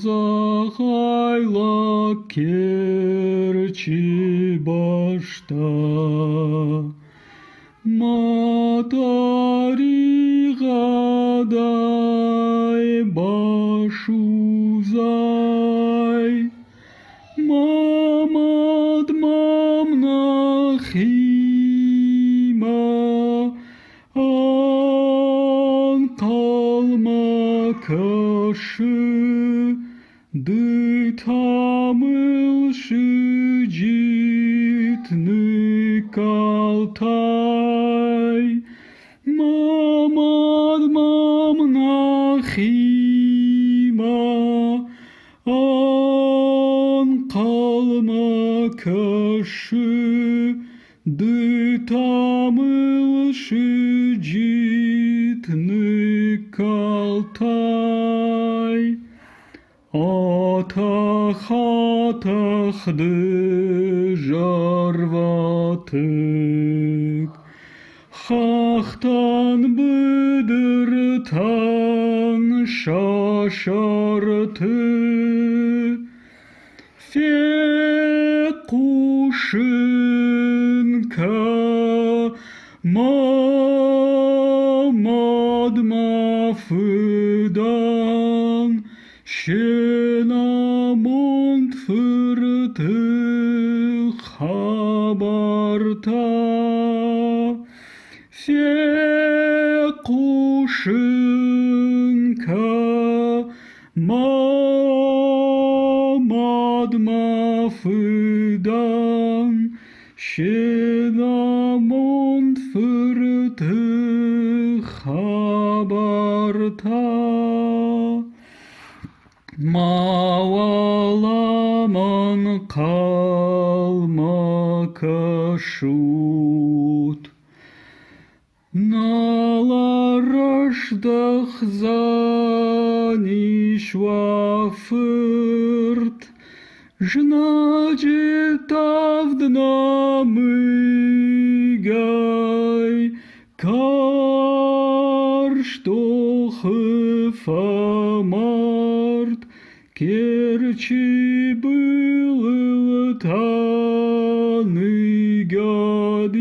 Захайла керчи башта, Матари гадай башузай, Мамад мамнахима, Ан калма кашы, Ды тамылшы житны калтай, Мамад мамнахима, Ан калма кашы, Ды тамылшы житны калтай. Атах-атахды жарватык, Хахтан быдыртан шашарты, Фекушынка мамад мафыдан, Şenamont fırtı habarta, Fekuşınka mamad mafıdan, Şenamont fırtı habarta. Mavalaman kalma kaşut, Nalarashdach zanishwafırt, Жнажитавдна мыгай, Карштохыфамарт, Керчи был таны гади,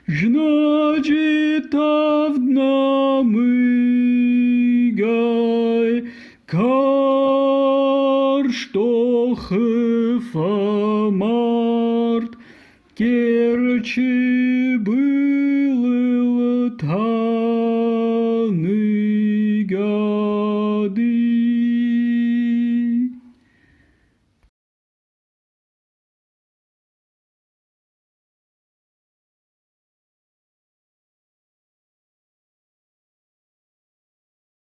Жнажитавдна мыгай, Карштохыфамарт, Керчи был таны гади.